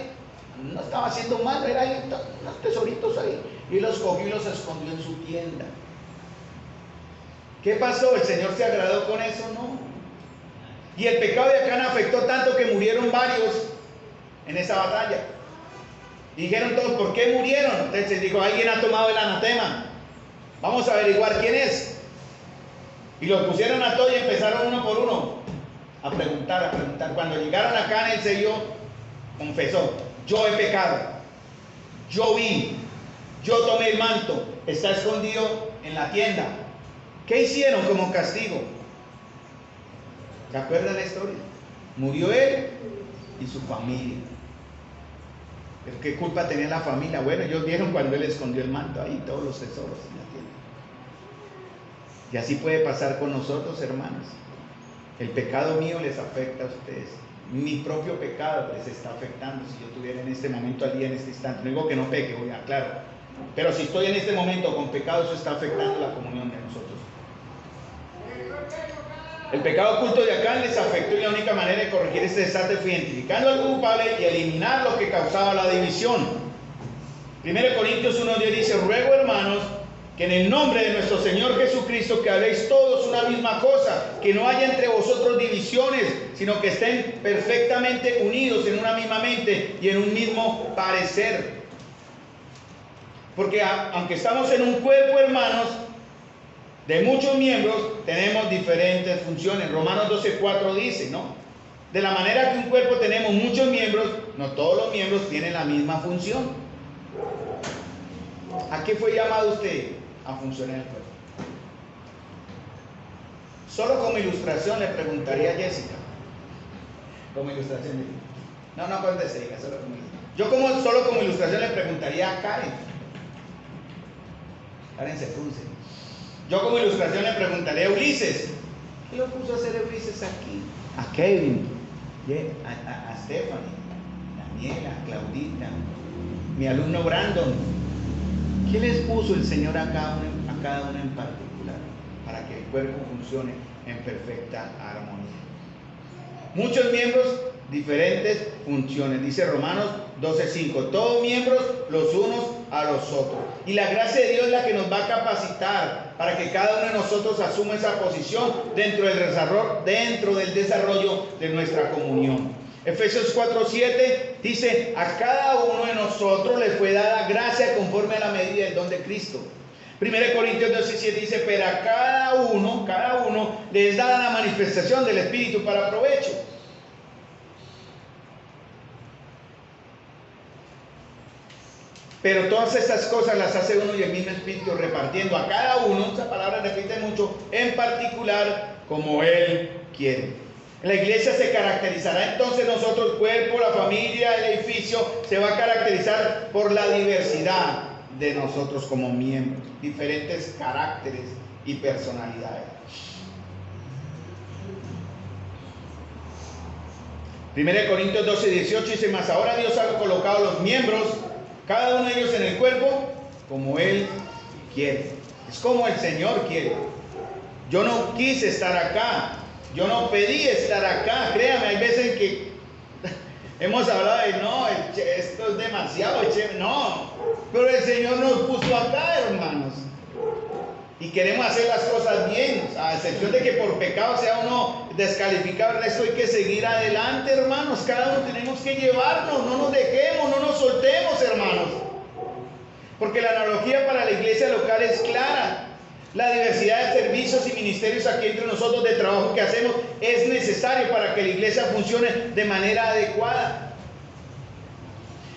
no estaba haciendo mal, era ahí, unos tesoritos ahí. Y los cogió y los escondió en su tienda. ¿Qué pasó? ¿El Señor se agradó con eso? No. Y el pecado de Acán afectó tanto que murieron varios en esa batalla. Y dijeron todos, ¿por qué murieron? Entonces dijo, alguien ha tomado el anatema. Vamos a averiguar quién es. Y los pusieron a todos y empezaron uno por uno a preguntar. Cuando llegaron a Acán, él se dio, confesó, yo he pecado, yo vi, yo tomé el manto, está escondido en la tienda. ¿Qué hicieron como castigo? ¿Se acuerdan la historia? Murió él y su familia. ¿Pero qué culpa tenía la familia? Bueno, ellos vieron cuando él escondió el manto ahí, todos los tesoros en la tienda. Y así puede pasar con nosotros, hermanos. El pecado mío les afecta a ustedes. Mi propio pecado les está afectando. Si yo tuviera en este momento al día, en este instante, no digo que no peque, voy a claro. Pero si estoy en este momento con pecado, eso está afectando la comunión de nosotros. El pecado oculto de Acán les afectó y la única manera de corregir este desastre fue identificando al culpable y eliminar lo que causaba la división. 1 Corintios 1:10 dice, ruego, hermanos, que en el nombre de nuestro Señor Jesucristo que habléis todos una misma cosa, que no haya entre vosotros divisiones, sino que estén perfectamente unidos en una misma mente y en un mismo parecer. Porque aunque estamos en un cuerpo, hermanos, De muchos miembros tenemos diferentes funciones. Romanos 12:4 dice, ¿no? De la manera que un cuerpo tenemos muchos miembros, no todos los miembros tienen la misma función. ¿A qué fue llamado usted? A funcionar el cuerpo. Solo como ilustración le preguntaría a Jessica. Como ilustración. No conteste, diga, solo como ilustración. Yo solo como ilustración le preguntaría a Karen. Karen se frunce. Yo como ilustración le preguntaría a Ulises. ¿Qué lo puso a hacer Ulises aquí? A Kevin, a Stephanie, Daniela, Claudita, mi alumno Brandon. ¿Qué les puso el Señor a cada uno en particular? Para que el cuerpo funcione en perfecta armonía. Muchos miembros, diferentes funciones. Dice Romanos 12:5. Todos miembros los unos a los otros. Y la gracia de Dios es la que nos va a capacitar para que cada uno de nosotros asuma esa posición dentro del desarrollo de nuestra comunión. Efesios 4:7 dice: a cada uno de nosotros le fue dada gracia conforme a la medida del don de Cristo. 1 Corintios 12:7 dice: pero a cada uno le es dada la manifestación del Espíritu para provecho. Pero todas estas cosas las hace uno y el mismo Espíritu, repartiendo a cada uno, esa palabra repite mucho, en particular como Él quiere. La iglesia se caracterizará entonces, nosotros, el cuerpo, la familia, el edificio, se va a caracterizar por la diversidad de nosotros como miembros, diferentes caracteres y personalidades. 1 Corintios 12:18 dice: mas ahora Dios ha colocado los miembros, cada uno de ellos en el cuerpo, como Él quiere. Es como el Señor quiere. Yo no quise estar acá, yo no pedí estar acá. Créame, hay veces que hemos hablado de no, esto es demasiado, no, pero el Señor nos puso acá, hermanos, y queremos hacer las cosas bien, a excepción de que por pecado sea uno descalificado. El resto hay que seguir adelante, hermanos. Cada uno tenemos que llevarnos, no nos dejemos, no nos soltemos, hermanos, porque la analogía para la iglesia local es clara. La diversidad de servicios y ministerios aquí entre nosotros, de trabajo que hacemos, es necesario para que la iglesia funcione de manera adecuada.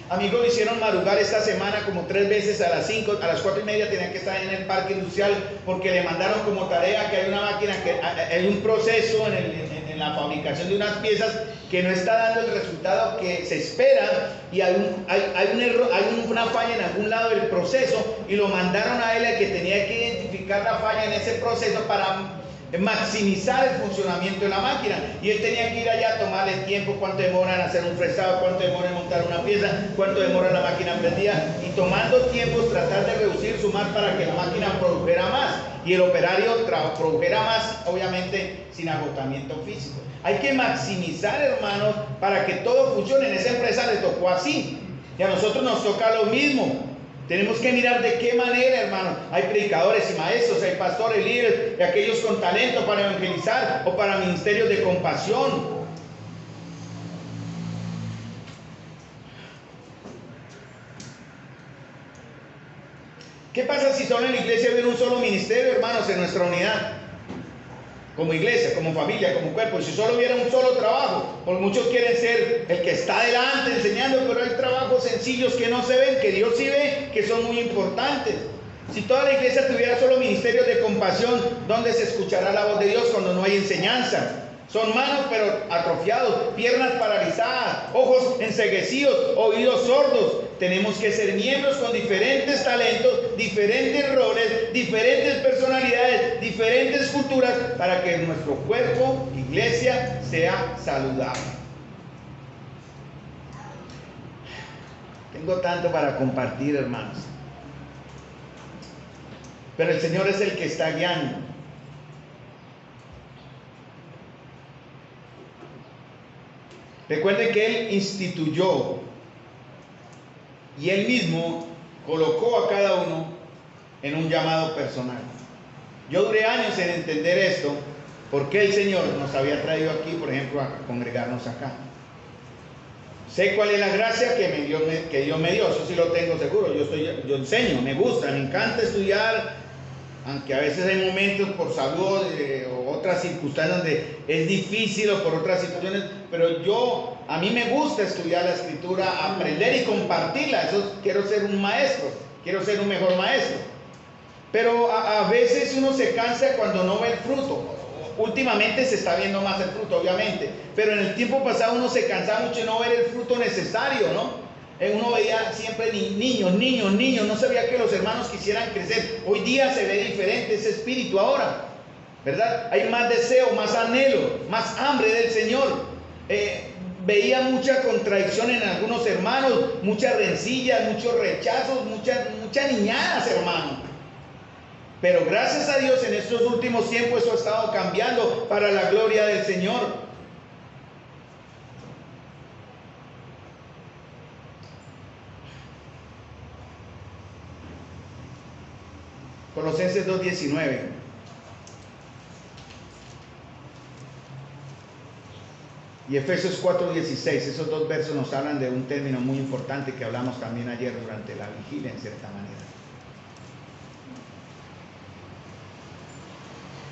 Amigos, me hicieron madrugar esta semana como 3 veces a las 5, a las 4:30 tenían que estar en el parque industrial porque le mandaron como tarea que hay una máquina, que hay un proceso en la fabricación de unas piezas que no está dando el resultado que se espera, y hay un error, hay una falla en algún lado del proceso, y lo mandaron a él, el que tenía que identificar la falla en ese proceso para maximizar el funcionamiento de la máquina. Y él tenía que ir allá a tomarle tiempo, cuánto demora en hacer un fresado, cuánto demora en montar una pieza, cuánto demora la máquina prendida, y tomando tiempos tratar de reducir, sumar para que la máquina produjera más y el operario produjera más, obviamente sin agotamiento físico. Hay que maximizar, hermanos, para que todo funcione. En esa empresa le tocó así, y a nosotros nos toca lo mismo. Tenemos que mirar de qué manera, hermano. Hay predicadores y maestros, hay pastores, líderes, y aquellos con talento para evangelizar o para ministerios de compasión. ¿Qué pasa si solo en la iglesia hubiera un solo ministerio, hermanos, en nuestra unidad? Como iglesia, como familia, como cuerpo. Si solo hubiera un solo trabajo, porque muchos quieren ser el que está adelante enseñando, pero hay trabajos sencillos que no se ven, que Dios sí ve, que son muy importantes. Si toda la iglesia tuviera solo ministerios de compasión, ¿dónde se escuchará la voz de Dios cuando no hay enseñanza? Son manos pero atrofiados, piernas paralizadas, ojos enceguecidos, oídos sordos. Tenemos que ser miembros con diferentes talentos, diferentes roles, diferentes personalidades, diferentes culturas, para que nuestro cuerpo, iglesia, sea saludable. Tengo tanto para compartir, hermanos, pero el Señor es el que está guiando. Recuerden que Él instituyó y Él mismo colocó a cada uno en un llamado personal. Yo duré años en entender esto, porque el Señor nos había traído aquí, por ejemplo, a congregarnos acá. Sé cuál es la gracia que Dios me dio, eso sí lo tengo seguro. Yo enseño, me gusta, me encanta estudiar aunque a veces hay momentos por salud o otras circunstancias donde es difícil o por otras situaciones, pero a mí me gusta estudiar la Escritura, aprender y compartirla. Eso, quiero ser un maestro, quiero ser un mejor maestro. Pero a veces uno se cansa cuando no ve el fruto. Últimamente se está viendo más el fruto, obviamente, pero en el tiempo pasado uno se cansaba mucho de no ver el fruto necesario, ¿no? Uno veía siempre niños, no sabía que los hermanos quisieran crecer. Hoy día se ve diferente ese espíritu ahora, ¿verdad? Hay más deseo, más anhelo, más hambre del Señor. Veía mucha contradicción en algunos hermanos, muchas rencillas, muchos rechazos, muchas niñadas, hermano. Pero gracias a Dios en estos últimos tiempos eso ha estado cambiando para la gloria del Señor. Colosenses 2:19. Y Efesios 4:16. Esos dos versos nos hablan de un término muy importante que hablamos también ayer durante la vigilia, en cierta manera.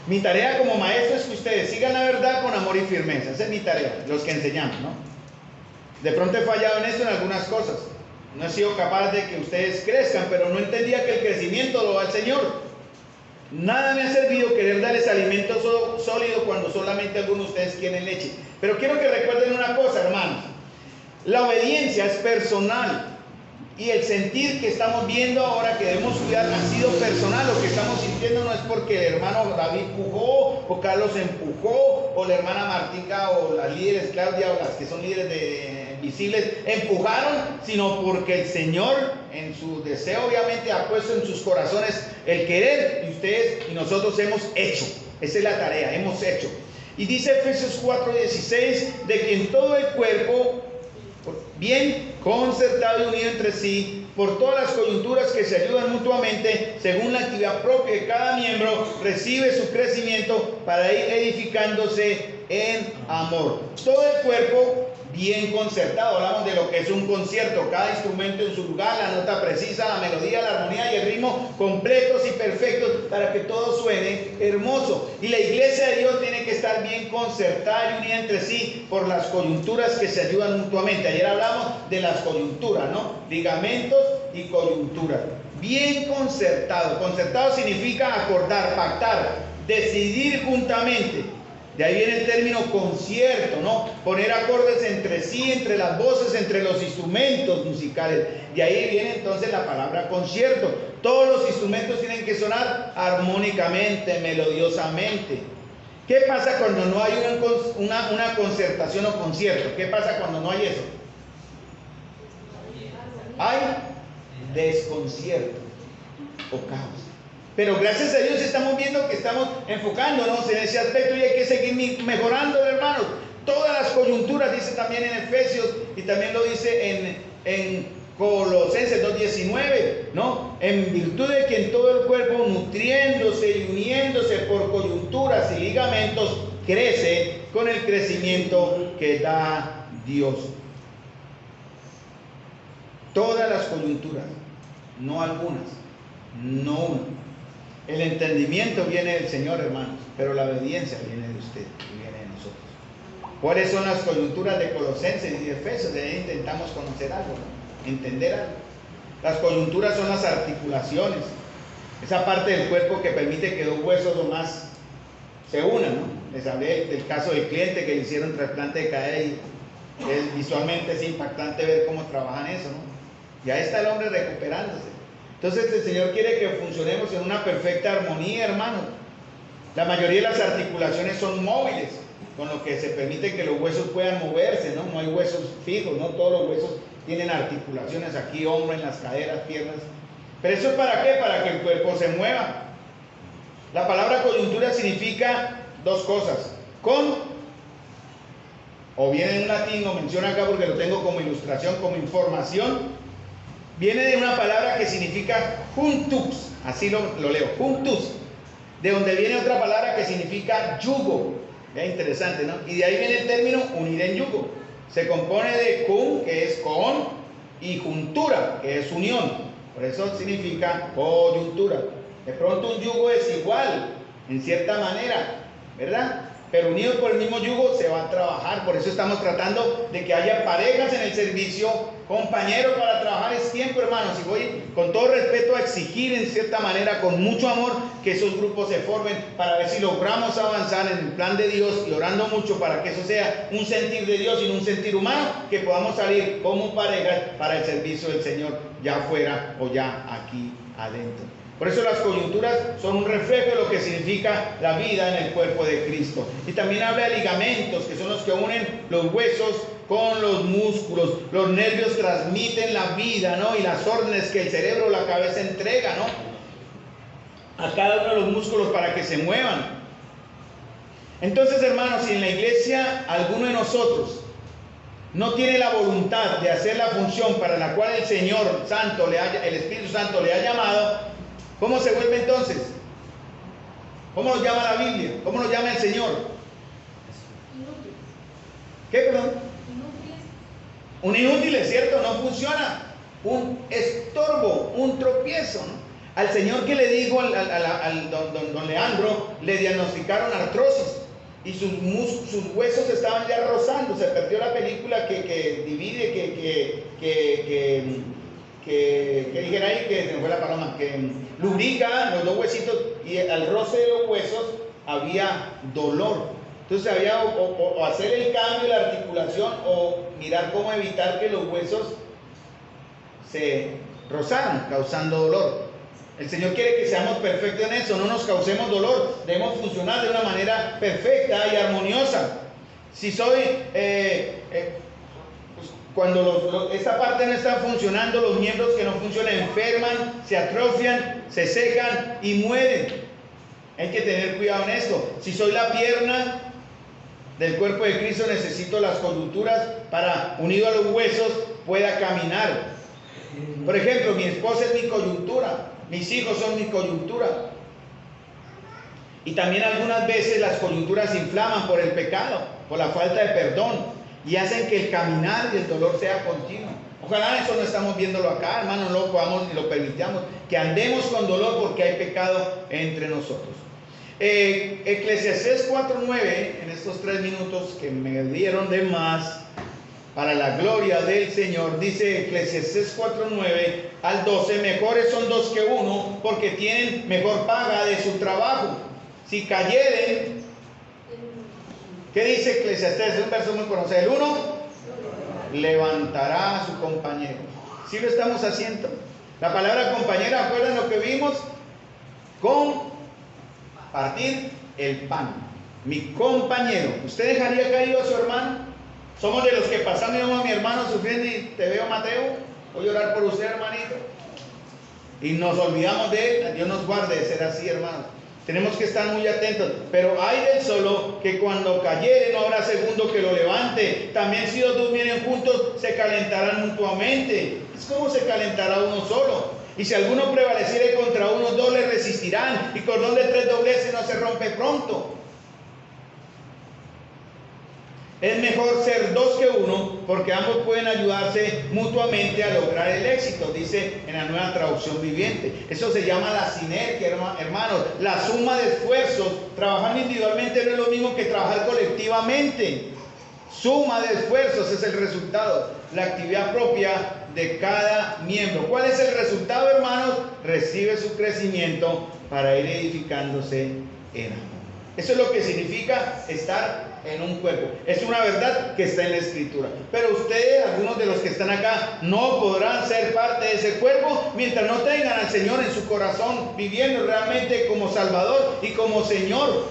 Mi tarea como maestro es que ustedes sigan la verdad con amor y firmeza. Esa es mi tarea, los que enseñamos, ¿no? De pronto he fallado en esto en algunas cosas. No he sido capaz de que ustedes crezcan, pero no entendía que el crecimiento lo da el Señor. Nada me ha servido querer darles alimento sólido cuando solamente algunos de ustedes quieren leche. Pero quiero que recuerden una cosa, hermanos. La obediencia es personal. Y el sentir que estamos viendo ahora que debemos cuidar ha sido personal. Lo que estamos sintiendo no es porque el hermano David empujó, o Carlos empujó, o la hermana Martica, o las líderes Claudia, o las que son líderes visibles empujaron, sino porque el Señor en su deseo obviamente ha puesto en sus corazones el querer, y ustedes y nosotros hemos hecho. Esa es la tarea, hemos hecho. Y dice Efesios 4:16 de que en todo el cuerpo, bien concertado y unido entre sí, por todas las coyunturas que se ayudan mutuamente, según la actividad propia de cada miembro, recibe su crecimiento para ir edificándose en amor. Todo el cuerpo bien concertado. Hablamos de lo que es un concierto, cada instrumento en su lugar, la nota precisa, la melodía, la armonía y el ritmo completos y perfectos para que todo suene hermoso. Y la iglesia de Dios tiene que estar bien concertada y unida entre sí por las coyunturas que se ayudan mutuamente. Ayer hablamos de las coyunturas, ¿no? Ligamentos y coyunturas. Bien concertado. Concertado significa acordar, pactar, decidir juntamente. De ahí viene el término concierto, ¿no? Poner acordes entre sí, entre las voces, entre los instrumentos musicales. De ahí viene entonces la palabra concierto. Todos los instrumentos tienen que sonar armónicamente, melodiosamente. ¿Qué pasa cuando no hay una concertación o concierto? ¿Qué pasa cuando no hay eso? Hay desconcierto o caos. Pero gracias a Dios estamos viendo que estamos enfocándonos en ese aspecto y hay que seguir mejorando, hermanos. Todas las coyunturas, dice también en Efesios y también lo dice en Colosenses 2:19, ¿no? En virtud de que en todo el cuerpo, nutriéndose y uniéndose por coyunturas y ligamentos, crece con el crecimiento que da Dios. Todas las coyunturas, no algunas, no una. El entendimiento viene del Señor, hermanos, pero la obediencia viene de usted y viene de nosotros. ¿Cuáles son las coyunturas de Colosenses y de Efesios? De ahí intentamos conocer algo, ¿no? Entender algo. Las coyunturas son las articulaciones, esa parte del cuerpo que permite que dos huesos o más se unan, ¿no? Les hablé del caso del cliente que le hicieron trasplante de cadera y visualmente es impactante ver cómo trabajan eso, ¿no? Ya está el hombre recuperándose. Entonces el Señor quiere que funcionemos en una perfecta armonía, hermanos. La mayoría de las articulaciones son móviles, con lo que se permite que los huesos puedan moverse, ¿no? No hay huesos fijos, no todos los huesos tienen articulaciones aquí, hombro, en las caderas, piernas. ¿Pero eso es para qué? Para que el cuerpo se mueva. La palabra coyuntura significa dos cosas. Con, o viene en latín, lo menciono acá porque lo tengo como ilustración, como información. Viene de una palabra que significa juntus, así lo leo, juntus, de donde viene otra palabra que significa yugo. Es interesante, ¿no? Y de ahí viene el término unir en yugo. Se compone de kun, que es con, y juntura, que es unión. Por eso significa coyuntura. De pronto un yugo desigual, en cierta manera, ¿verdad? Pero unidos por el mismo yugo se va a trabajar. Por eso estamos tratando de que haya parejas en el servicio, compañeros para trabajar. Es tiempo, hermanos, y voy con todo respeto a exigir en cierta manera, con mucho amor, que esos grupos se formen para ver si logramos avanzar en el plan de Dios, y orando mucho para que eso sea un sentir de Dios y no un sentir humano, que podamos salir como parejas para el servicio del Señor, ya afuera o ya aquí adentro. Por eso las coyunturas son un reflejo de lo que significa la vida en el cuerpo de Cristo. Y también habla de ligamentos, que son los que unen los huesos con los músculos. Los nervios transmiten la vida, ¿no? Y las órdenes que el cerebro o la cabeza entrega, ¿no? A cada uno de los músculos para que se muevan. Entonces, hermanos, si en la iglesia alguno de nosotros no tiene la voluntad de hacer la función para la cual el Señor Santo, el Espíritu Santo le ha llamado, ¿cómo se vuelve entonces? ¿Cómo nos llama la Biblia? ¿Cómo nos llama el Señor? Inútiles. ¿Qué, perdón? Inútiles. Un inútil, es cierto, no funciona. Un estorbo, un tropiezo, ¿no? Al señor que le dijo, al don Leandro, le diagnosticaron artrosis y sus huesos estaban ya rozando. Se perdió la película que divide, que dijera ahí, que se me fue la palabra, que lubrica los dos huesitos, y al roce de los huesos había dolor. Entonces había o hacer el cambio de la articulación o mirar cómo evitar que los huesos se rozaran, causando dolor. El Señor quiere que seamos perfectos en eso, no nos causemos dolor, debemos funcionar de una manera perfecta y armoniosa. Si soy... cuando esta parte no está funcionando, los miembros que no funcionan enferman, se atrofian, se secan y mueren. Hay que tener cuidado en esto. Si soy la pierna del cuerpo de Cristo, necesito las coyunturas para, unido a los huesos, pueda caminar. Por ejemplo, mi esposa es mi coyuntura, mis hijos son mi coyuntura. Y también algunas veces las coyunturas se inflaman por el pecado, por la falta de perdón, y hacen que el caminar y el dolor sea continuo. Ojalá eso no estamos viéndolo acá, hermanos, no lo podamos ni lo permitamos, que andemos con dolor porque hay pecado entre nosotros. Eclesiastés 4:9, en estos 3 minutos que me dieron de más, para la gloria del Señor, dice Eclesiastés 4:9 al 12, mejores son 2 que 1, porque tienen mejor paga de su trabajo. Si cayeren, ¿qué dice Eclesiastés? Es un verso muy conocido. El 1 levantará a su compañero. ¿Sí lo estamos haciendo? La palabra compañera, ¿acuerdan lo que vimos? Compartir el pan. Mi compañero. ¿Usted dejaría caído a su hermano? Somos de los que pasamos y vemos a mi hermano sufriendo y te veo, Mateo, voy a orar por usted, hermanito. Y nos olvidamos de él. Dios nos guarde de ser así, hermanos. Tenemos que estar muy atentos. Pero hay del solo que cuando cayere no habrá segundo que lo levante. También si los dos vienen juntos, se calentarán mutuamente. Es como se calentará uno solo. Y si alguno prevaleciere contra uno, 2 le resistirán. Y cordón de 3 dobleces no se rompe pronto. Es mejor ser 2 que 1, porque ambos pueden ayudarse mutuamente a lograr el éxito, dice en la Nueva Traducción Viviente. Eso se llama la sinergia, hermanos, la suma de esfuerzos. Trabajar individualmente no es lo mismo que trabajar colectivamente. Suma de esfuerzos es el resultado, la actividad propia de cada miembro. ¿Cuál es el resultado, hermanos? Recibe su crecimiento para ir edificándose en amor. Eso es lo que significa estar en un cuerpo. Es una verdad que está en la Escritura. Pero ustedes, algunos de los que están acá, no podrán ser parte de ese cuerpo mientras no tengan al Señor en su corazón, viviendo realmente como Salvador y como Señor.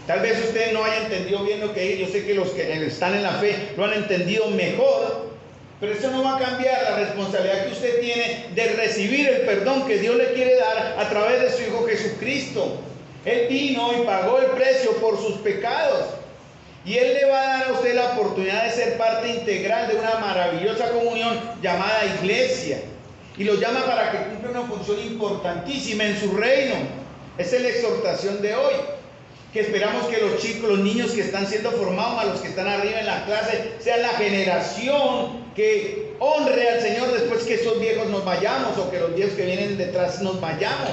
Tal vez usted no haya entendido bien lo que es. Yo sé que los que están en la fe lo han entendido mejor. Pero eso no va a cambiar la responsabilidad que usted tiene de recibir el perdón que Dios le quiere dar a través de su Hijo Jesucristo. Él vino y pagó el precio por sus pecados. Y Él le va a dar a usted la oportunidad de ser parte integral de una maravillosa comunión llamada iglesia. Y lo llama para que cumpla una función importantísima en su reino. Esa es la exhortación de hoy. que esperamos que los chicos, los niños que están siendo formados, a los que están arriba en la clase, sean la generación que honre al Señor después que esos viejos nos vayamos, o que los viejos que vienen detrás nos vayamos.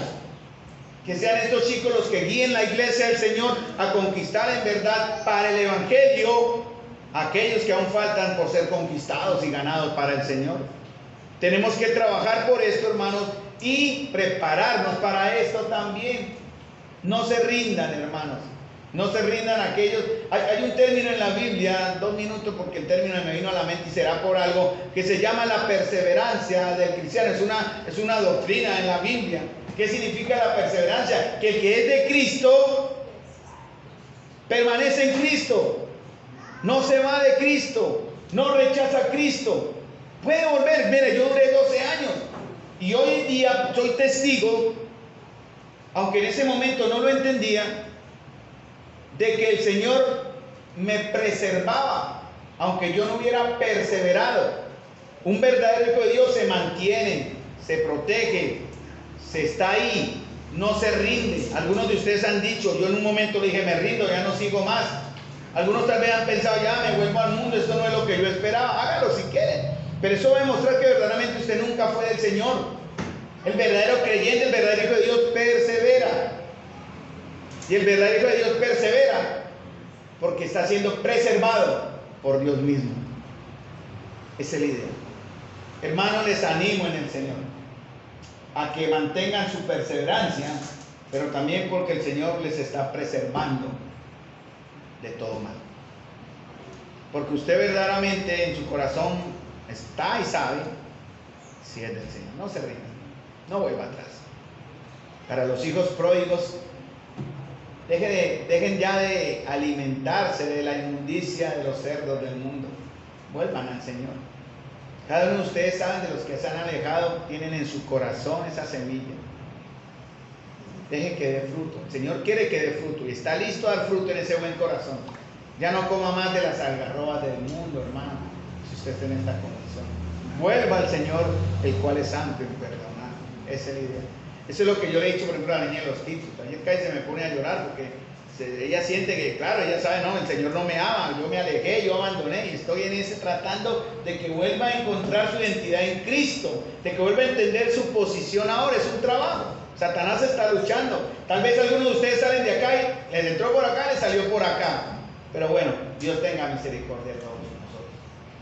Que sean estos chicos los que guíen la iglesia del Señor a conquistar en verdad para el Evangelio a aquellos que aún faltan por ser conquistados y ganados para el Señor. Tenemos que trabajar por esto, hermanos, y prepararnos para esto también. No se rindan, hermanos. No se rindan aquellos. Hay un término en la Biblia, 2 minutos porque el término me vino a la mente y será por algo, que se llama la perseverancia del cristiano. Es una doctrina en la Biblia. ¿Qué significa la perseverancia? Que el que es de Cristo permanece en Cristo. No se va de Cristo. No rechaza a Cristo. Puede volver. Mire, yo duré 12 años. Y hoy en día soy testigo, aunque en ese momento no lo entendía, de que el Señor me preservaba, aunque yo no hubiera perseverado. Un verdadero hijo de Dios se mantiene, se protege, se está ahí, no se rinde. Algunos de ustedes han dicho, yo en un momento le dije, me rindo, ya no sigo más. Algunos tal vez han pensado, ya me vuelvo al mundo, esto no es lo que yo esperaba. Hágalo si quieren, pero eso va a demostrar que verdaderamente usted nunca fue del Señor. El verdadero creyente, el verdadero hijo de Dios persevera. Y el verdadero hijo de Dios persevera porque está siendo preservado por Dios mismo. Esa es la idea. Hermanos, les animo en el Señor a que mantengan su perseverancia, pero también porque el Señor les está preservando de todo mal. Porque usted verdaderamente en su corazón está y sabe si es del Señor. No se rinda, no vuelva atrás. Para los hijos pródigos, dejen ya de alimentarse de la inmundicia de los cerdos del mundo. Vuelvan al Señor. Cada uno de ustedes saben, de los que se han alejado, tienen en su corazón esa semilla. Dejen que dé fruto. El Señor quiere que dé fruto y está listo a dar fruto en ese buen corazón. Ya no coma más de las algarrobas del mundo, hermano, si usted está en esta condición. Vuelva al Señor, el cual es amplio en perdonar. Esa es la idea. Eso es lo que yo le he dicho, por ejemplo, a la niña de los títulos. Ayer casi se me pone a llorar porque ella siente que, claro, ella sabe, no, el Señor no me ama, yo me alejé, yo abandoné y estoy en ese tratando de que vuelva a encontrar su identidad en Cristo, de que vuelva a entender su posición ahora. Es un trabajo. Satanás está luchando. Tal vez algunos de ustedes salen de acá y les entró por acá, les salió por acá. Pero bueno, Dios tenga misericordia de todos nosotros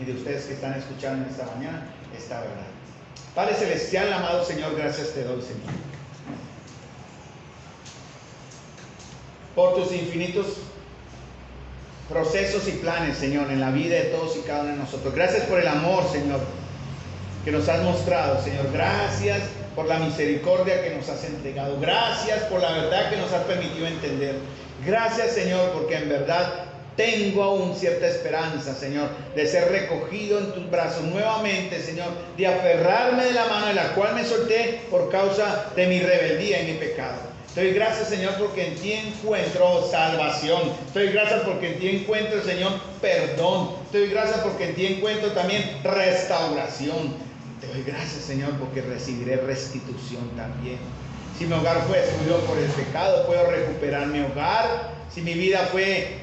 y de ustedes que están escuchando en esta mañana esta verdad. Padre Celestial, amado Señor, gracias te doy, Señor, por tus infinitos procesos y planes, Señor, en la vida de todos y cada uno de nosotros. Gracias por el amor, Señor, que nos has mostrado, Señor. Gracias por la misericordia que nos has entregado. Gracias por la verdad que nos has permitido entender. Gracias, Señor, porque en verdad tengo aún cierta esperanza, Señor, de ser recogido en tus brazos nuevamente, Señor, de aferrarme de la mano de la cual me solté por causa de mi rebeldía y mi pecado. Te doy gracias, Señor, porque en ti encuentro salvación. Te doy gracias porque en ti encuentro, Señor, perdón. Te doy gracias porque en ti encuentro también restauración. Te doy gracias, Señor, porque recibiré restitución también. Si mi hogar fue destruido por el pecado, puedo recuperar mi hogar. Si mi vida fue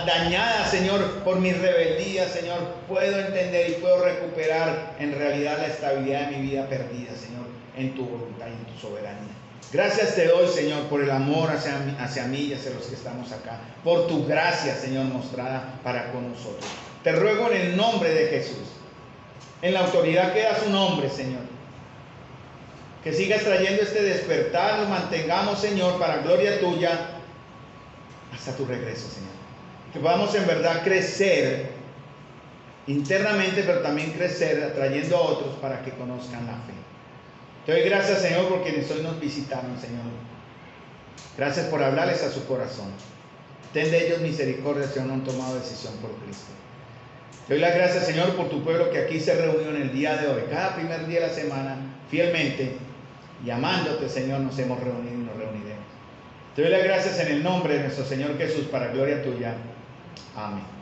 dañada, Señor, por mi rebeldía, Señor, puedo entender y puedo recuperar en realidad la estabilidad de mi vida perdida, Señor, en tu voluntad y en tu soberanía. Gracias te doy, Señor, por el amor hacia mí y hacia los que estamos acá, por tu gracia, Señor, mostrada para con nosotros. Te ruego en el nombre de Jesús, en la autoridad que da su nombre, Señor, que sigas trayendo este despertar, nos mantengamos, Señor, para gloria tuya, hasta tu regreso, Señor. Que podamos en verdad crecer internamente, pero también crecer atrayendo a otros para que conozcan la fe. Te doy gracias, Señor, por quienes hoy nos visitaron, Señor. Gracias por hablarles a su corazón. Ten de ellos misericordia si aún no han tomado decisión por Cristo. Te doy las gracias, Señor, por tu pueblo que aquí se reunió en el día de hoy, cada primer día de la semana, fielmente, y amándote, Señor, nos hemos reunido y nos reuniremos. Te doy las gracias en el nombre de nuestro Señor Jesús, para gloria tuya. Amén.